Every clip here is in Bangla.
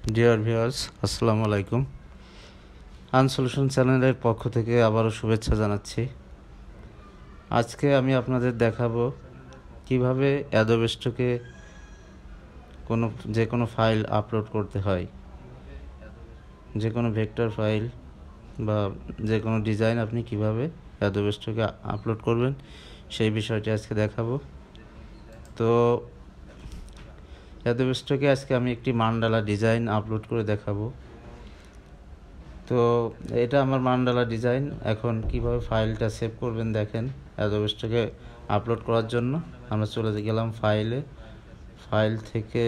ডিয়ার ভিউয়ার্স, আসসালামু আলাইকুম। আনসলিউশন চ্যানেলের পক্ষ থেকে আবারও শুভেচ্ছা জানাচ্ছি। আজকে আমি আপনাদের দেখাবো কিভাবে অ্যাডোব স্টকে যে কোনো ফাইল আপলোড করতে হয়। যে কোনো ভেক্টর ফাইল বা যে কোনো ডিজাইন আপনি কিভাবে অ্যাডোব স্টকে আপলোড করবেন সেই বিষয়টি আজকে দেখাবো। তো অ্যাডোব স্টকে আজকে আমি একটি মান্ডালা ডিজাইন আপলোড করে দেখাবো। তো এটা আমার মান্ডালা ডিজাইন। এখন কিভাবে ফাইলটা সেভ করবেন দেখেন। অ্যাডোব স্টকে আপলোড করার জন্য আমরা চলে গেলাম ফাইল থেকে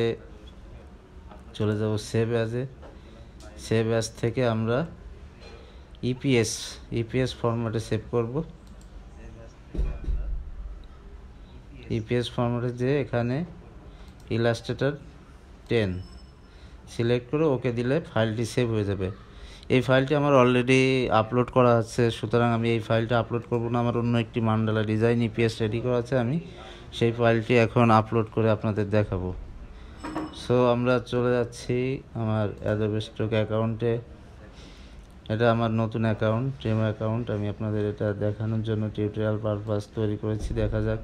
চলে যাব সেভ অ্যাজ থেকে আমরা ইপিএস ফরম্যাটে সেভ করব। ইপিএস ফরম্যাটে যে এখানে ইলাস্ট্রেটর 10 সিলেক্ট করে ওকে দিলে ফাইলটি সেভ হয়ে যাবে। এই ফাইলটি আমার অলরেডি আপলোড করা আছে, সুতরাং আমি এই ফাইলটা আপলোড করব না। আমার অন্য একটি মান্ডালা ডিজাইন ইপিএস রেডি করা আছে, আমি সেই ফাইলটি এখন আপলোড করে আপনাদের দেখাবো। সো আমরা চলে যাচ্ছি আমার অ্যাডোব স্টক অ্যাকাউন্টে। এটা আমার নতুন অ্যাকাউন্ট, ডেমো অ্যাকাউন্ট। আমি আপনাদের এটা দেখানোর জন্য টিউটোরিয়াল পারপাস তৈরি করেছি। দেখা যাক।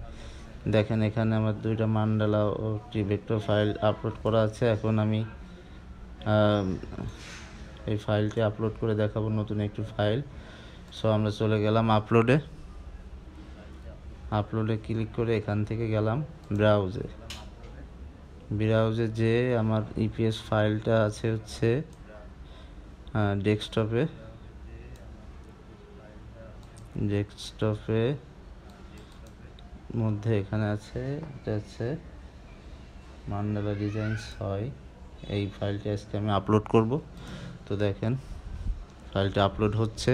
দেখেন এখানে আমার দুইটা মান্ডালা ও একটি ভেক্টর ফাইল আপলোড করা আছে। এখন আমি এই ফাইলটি আপলোড করে দেখাবো, নতুন একটি ফাইল। সো আমরা চলে গেলাম আপলোডে ক্লিক করে এখান থেকে গেলাম ব্রাউজে যে আমার ইপিএস ফাইলটা আছে হচ্ছে ডেস্কটপে মধ্যে এখানে আছে, এটা হচ্ছে মান্ডালা ডিজাইন 6। এই ফাইলটি আজকে আমি আপলোড করব। তো দেখেন ফাইলটা আপলোড হচ্ছে।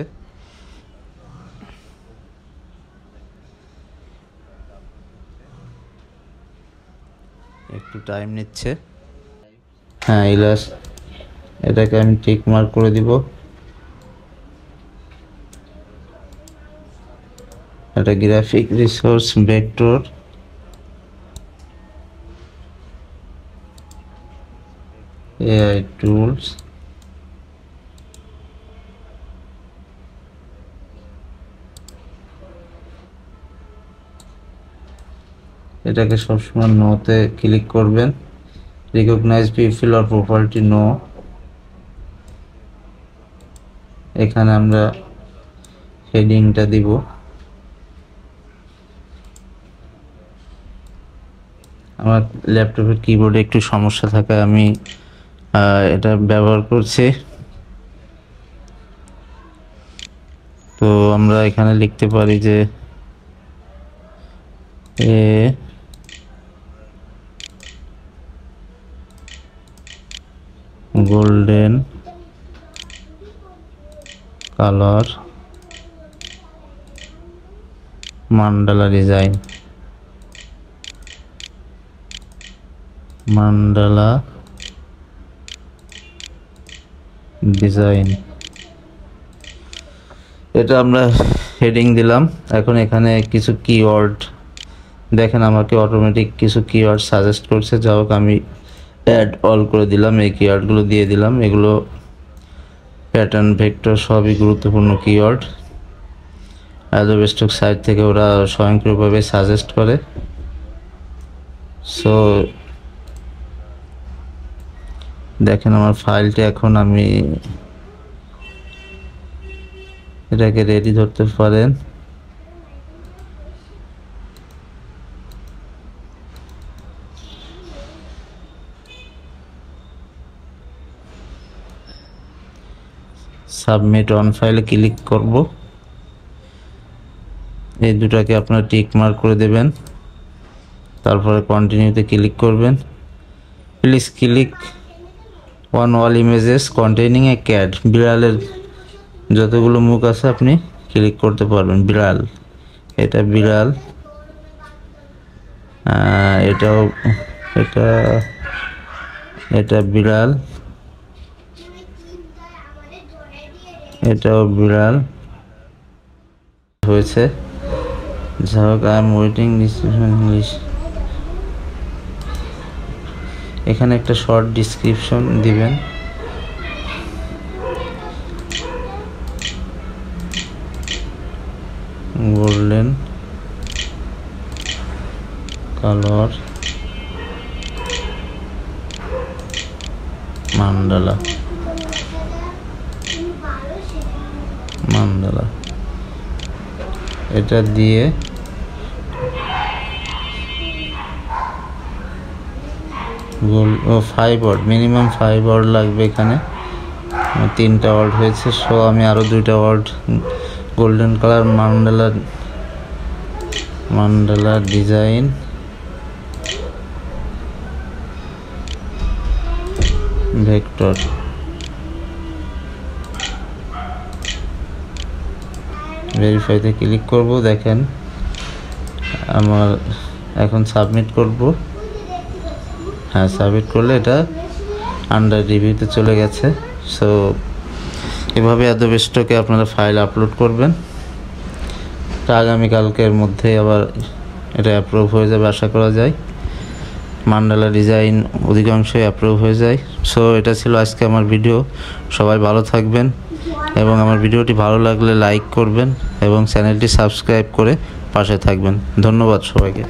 একটু টাইম নিচ্ছে। হ্যাঁ, এটাকে আমি টিক মার্ক করে দিব। এটা graphic resource vector AI tools. এটাকে সবসময় নোতে ক্লিক করবেন। Recognize people or property no. এখানে আমরা হেডিংটা দিব। আমার ল্যাপটপের কিবোর্ডে একটু সমস্যা থাকায় আমি এটা ব্যবহার করছি। তো আমরা এখানে লিখতে পারি যে গোল্ডেন কালার মান্ডালা ডিজাইন। এটা আমরা হেডিং দিলাম। এখন এখানে কিছু কিওয়ার্ড দেখেন, আমাকে অটোমেটিক কিছু কিওয়ার্ড সাজেস্ট করছে। যা হোক, আমি অ্যাড অল করে দিলাম। এই কিওয়ার্ডগুলো দিয়ে দিলাম। এগুলো প্যাটার্ন, ভেক্টর সবই গুরুত্বপূর্ণ কিওয়ার্ড। অ্যাডোব স্টক সাইট থেকে ওরা স্বয়ংক্রিয়ভাবে সাজেস্ট করে। সো দেখেন আমার ফাইলটি, এখন আমি এটাকে রেডি ধরতে পারেন। সাবমিট অন ফাইলে ক্লিক করব। এই দুটাকে আপনারা টিক মার্ক করে দেবেন। তারপরে কন্টিনিউতে ক্লিক করবেন। Please click on all images containing A cat. বিড়ালের যতগুলো মুখ আছে আপনি ক্লিক করতে পারবেন। বিড়াল, এটা বিড়াল। এটা বিড়াল, এটাও বিড়াল হয়েছে। যাই হোক, আই এম ওয়েটিং ইংলিশ। এখানে একটা শর্ট ডিসক্রিপশন দিবেন। গোল্ডেন কালার মান্ডালা এটা দিয়ে গোল্ড 5 ওয়াট মিনিমাম 5 ওয়াট লাগবে। এখানে 3টা ওয়াট হয়েছে, সো আমি আরো 2টা ওয়াট golden colour mandala design vector ভেরিফাইতে ক্লিক করব। দেখেন আমার এখন সাবমিট করব। হ্যাঁ, সাবমিট করলে এটা আন্ডার রিভিউতে চলে গেছে। সো এভাবে অ্যাডোবি স্টকে আপনারা ফাইল আপলোড করবেন। তা আগামীকালকের মধ্যে আবার এটা অ্যাপ্রুভ হয়ে যাবে আশা করা যায়। মান্ডালা ডিজাইন অধিকাংশই অ্যাপ্রুভ হয়ে যায়। সো এটা ছিল আজকে আমার ভিডিও। সবাই ভালো থাকবেন এবং আমার ভিডিওটি ভালো লাগলে লাইক করবেন এবং চ্যানেলটি সাবস্ক্রাইব করে পাশে থাকবেন। ধন্যবাদ সবাইকে।